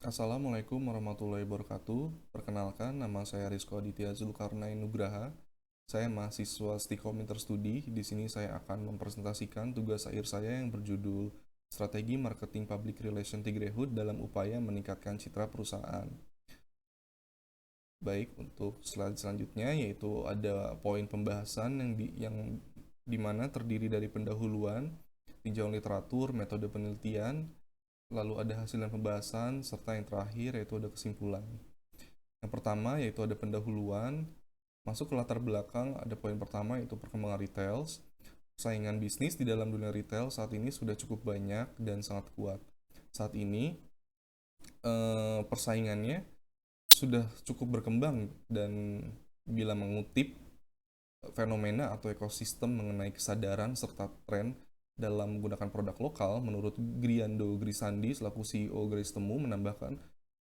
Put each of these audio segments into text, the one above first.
Assalamualaikum warahmatullahi wabarakatuh. Perkenalkan, nama saya Rizko Aditya Zulkarnain Nugraha. Saya mahasiswa Stikom Interstudi. Di sini saya akan mempresentasikan tugas akhir saya yang berjudul Strategi Marketing Public Relation Tigrehood dalam upaya meningkatkan citra perusahaan. Baik, untuk slide selanjutnya yaitu ada poin pembahasan yang dimana terdiri dari pendahuluan, tinjauan literatur, metode penelitian, lalu ada hasil dan pembahasan, serta yang terakhir yaitu ada kesimpulan. Yang pertama yaitu ada pendahuluan, masuk ke latar belakang, ada poin pertama yaitu perkembangan retail. Saingan bisnis di dalam dunia retail saat ini sudah cukup banyak dan sangat kuat. Saat ini persaingannya sudah cukup berkembang dan bila mengutip fenomena atau ekosistem mengenai kesadaran serta tren dalam menggunakan produk lokal, menurut Griando Grisandi selaku CEO Grace Temu menambahkan,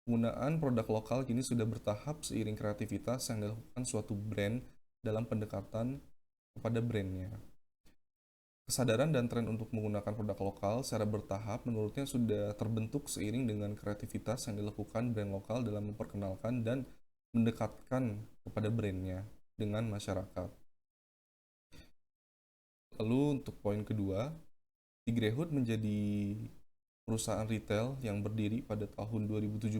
penggunaan produk lokal kini sudah bertahap seiring kreativitas yang dilakukan suatu brand dalam pendekatan kepada brandnya. Kesadaran dan tren untuk menggunakan produk lokal secara bertahap menurutnya sudah terbentuk seiring dengan kreativitas yang dilakukan brand lokal dalam memperkenalkan dan mendekatkan kepada brandnya dengan masyarakat. Lalu untuk poin kedua, Tigrehood menjadi perusahaan retail yang berdiri pada tahun 2017.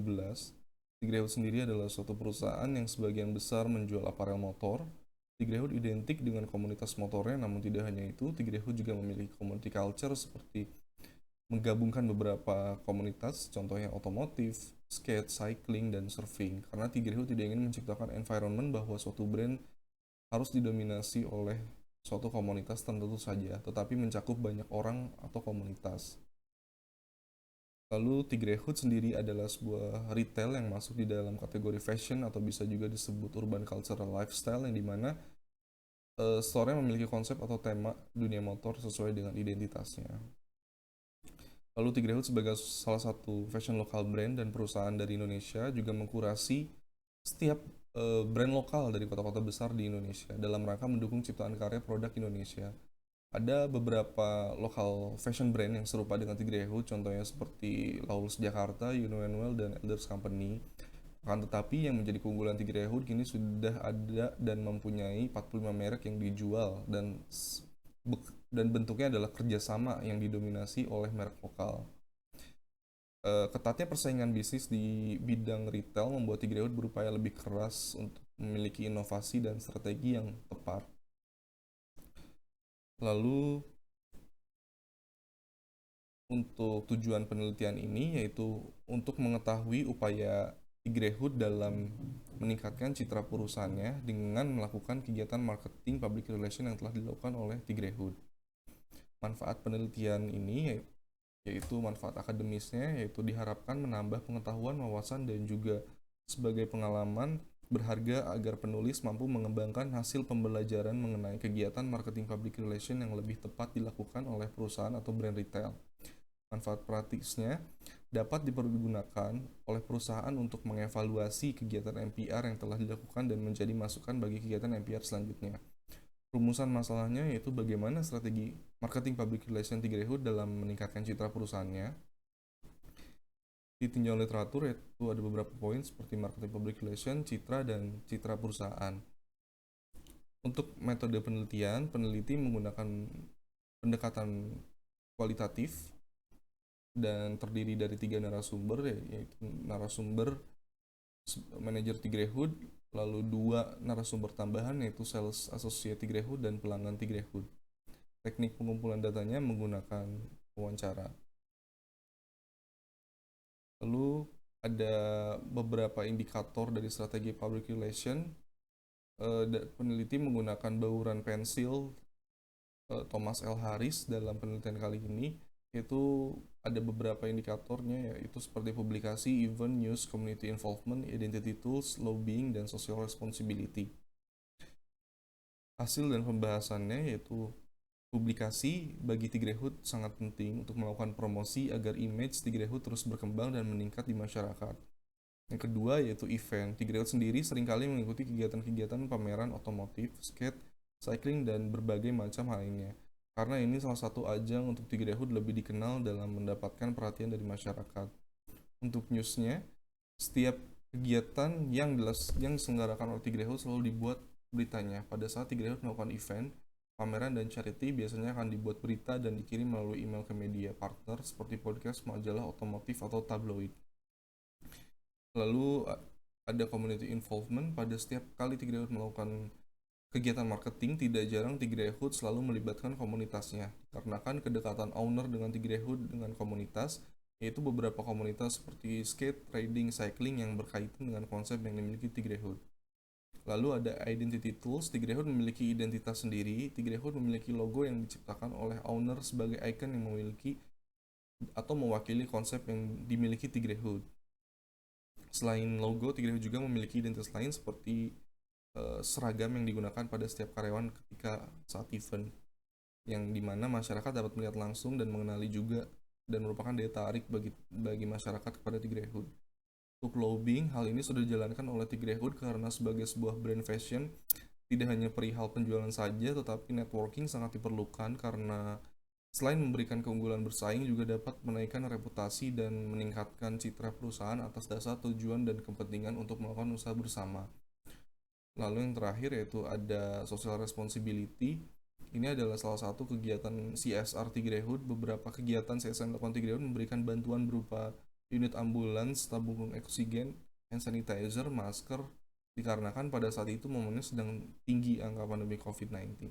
Tigrehood sendiri adalah suatu perusahaan yang sebagian besar menjual aparel motor. Tigrehood identik dengan komunitas motornya, namun tidak hanya itu, Tigrehood juga memiliki community culture seperti menggabungkan beberapa komunitas, contohnya otomotif, skate, cycling, dan surfing. Karena Tigrehood tidak ingin menciptakan environment bahwa suatu brand harus didominasi oleh suatu komunitas tertentu saja, tetapi mencakup banyak orang atau komunitas. Lalu Tigrehood sendiri adalah sebuah retail yang masuk di dalam kategori fashion atau bisa juga disebut urban cultural lifestyle yang dimana store-nya memiliki konsep atau tema dunia motor sesuai dengan identitasnya. Lalu Tigrehood sebagai salah satu fashion lokal brand dan perusahaan dari Indonesia juga mengkurasi setiap brand lokal dari kota-kota besar di Indonesia dalam rangka mendukung ciptaan karya produk Indonesia. Ada beberapa lokal fashion brand yang serupa dengan Tigrehood, contohnya seperti Lawless Jakarta, Well, dan Elders Company. Akan tetapi yang menjadi keunggulan Tigrehood kini sudah ada dan mempunyai 45 merek yang dijual dan bentuknya adalah kerjasama yang didominasi oleh merek lokal. Ketatnya persaingan bisnis di bidang retail membuat Tigrehood berupaya lebih keras untuk memiliki inovasi dan strategi yang tepat. Lalu untuk tujuan penelitian ini yaitu untuk mengetahui upaya Tigrehood dalam meningkatkan citra perusahaannya dengan melakukan kegiatan marketing public relation yang telah dilakukan oleh Tigrehood. Manfaat penelitian ini yaitu manfaat akademisnya, yaitu diharapkan menambah pengetahuan, wawasan, dan juga sebagai pengalaman berharga agar penulis mampu mengembangkan hasil pembelajaran mengenai kegiatan marketing public relation yang lebih tepat dilakukan oleh perusahaan atau brand retail. Manfaat praktisnya dapat dipergunakan oleh perusahaan untuk mengevaluasi kegiatan MPR yang telah dilakukan dan menjadi masukan bagi kegiatan MPR selanjutnya. Rumusan masalahnya yaitu bagaimana strategi marketing public relation Tigrehood dalam meningkatkan citra perusahaannya. Di tinjauan literatur yaitu ada beberapa poin seperti marketing public relation, citra, dan citra perusahaan. Untuk metode penelitian, peneliti menggunakan pendekatan kualitatif dan terdiri dari 3 narasumber, yaitu narasumber manajer Tigrehood, lalu 2 narasumber tambahan yaitu sales associate Tigrehood dan pelanggan Tigrehood. Teknik pengumpulan datanya menggunakan wawancara. Lalu ada beberapa indikator dari strategi public relation. Peneliti menggunakan bauran pensil Thomas L. Harris dalam penelitian kali ini, yaitu ada beberapa indikatornya, yaitu seperti publikasi, event, news, community involvement, identity tools, lobbying, dan social responsibility. Hasil dan pembahasannya yaitu publikasi bagi Tigrehood sangat penting untuk melakukan promosi agar image Tigrehood terus berkembang dan meningkat di masyarakat. Yang kedua yaitu event. Tigrehood sendiri seringkali mengikuti kegiatan-kegiatan pameran otomotif, skate, cycling, dan berbagai macam hal lainnya. Karena ini salah satu ajang untuk Tigrehood lebih dikenal dalam mendapatkan perhatian dari masyarakat. Untuk newsnya, setiap kegiatan yang diselenggarakan oleh Tigrehood selalu dibuat beritanya. Pada saat Tigrehood melakukan event, pameran dan charity biasanya akan dibuat berita dan dikirim melalui email ke media partner seperti podcast, majalah otomotif, atau tabloid. Lalu ada community involvement. Pada setiap kali Tigrehood melakukan kegiatan marketing, tidak jarang Tigrehood selalu melibatkan komunitasnya. Karena kan kedekatan owner dengan Tigrehood dengan komunitas, yaitu beberapa komunitas seperti skate, riding, cycling yang berkaitan dengan konsep yang dimiliki Tigrehood. Lalu ada identity tools. Tigrehood memiliki identitas sendiri. Tigrehood memiliki logo yang diciptakan oleh owner sebagai icon yang memiliki atau mewakili konsep yang dimiliki Tigrehood. Selain logo, Tigrehood juga memiliki identitas lain seperti seragam yang digunakan pada setiap karyawan ketika saat event, yang dimana masyarakat dapat melihat langsung dan mengenali juga dan merupakan daya tarik bagi masyarakat kepada Tigrehood. Untuk lobbying, hal ini sudah dijalankan oleh Tigrehood karena sebagai sebuah brand fashion, tidak hanya perihal penjualan saja, tetapi networking sangat diperlukan karena selain memberikan keunggulan bersaing, juga dapat menaikkan reputasi dan meningkatkan citra perusahaan atas dasar tujuan dan kepentingan untuk melakukan usaha bersama. Lalu yang terakhir yaitu ada social responsibility. Ini adalah salah satu kegiatan CSR Tigrehood. Beberapa kegiatan CSR dilakukan Tigrehood memberikan bantuan berupa unit ambulans, tabung oksigen, hand sanitizer, masker, dikarenakan pada saat itu momennya sedang tinggi angka pandemi COVID-19.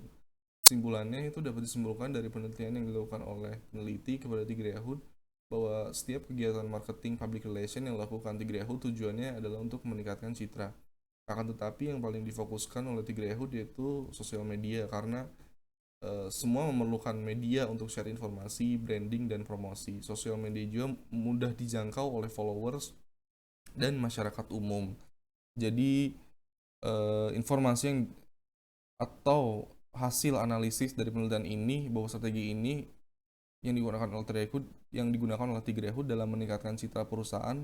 Kesimpulannya itu dapat disimpulkan dari penelitian yang dilakukan oleh peneliti kepada Tigrehood bahwa setiap kegiatan marketing public relation yang dilakukan Tigrehood tujuannya adalah untuk meningkatkan citra. Akan tetapi yang paling difokuskan oleh Tigrehood yaitu sosial media, karena semua memerlukan media untuk share informasi, branding, dan promosi. Sosial media juga mudah dijangkau oleh followers dan masyarakat umum. Jadi informasi atau hasil analisis dari penelitian ini bahwa strategi ini yang digunakan oleh Tigrehood dalam meningkatkan citra perusahaan,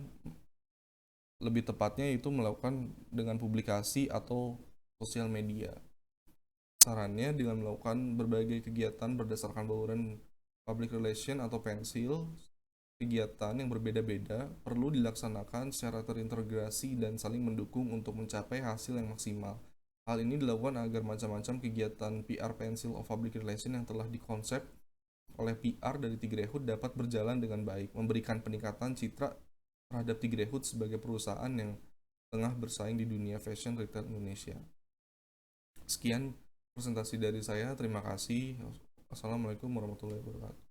lebih tepatnya itu melakukan dengan publikasi atau sosial media. Sarannya dengan melakukan berbagai kegiatan berdasarkan bauran public relation atau pensil, kegiatan yang berbeda-beda perlu dilaksanakan secara terintegrasi dan saling mendukung untuk mencapai hasil yang maksimal. Hal ini dilakukan agar macam-macam kegiatan PR pensil of public relation yang telah dikonsep oleh PR dari Tigrehood dapat berjalan dengan baik, memberikan peningkatan citra terhadap Tigrehood sebagai perusahaan yang tengah bersaing di dunia fashion retail Indonesia. Sekian presentasi dari saya, terima kasih. Assalamualaikum warahmatullahi wabarakatuh.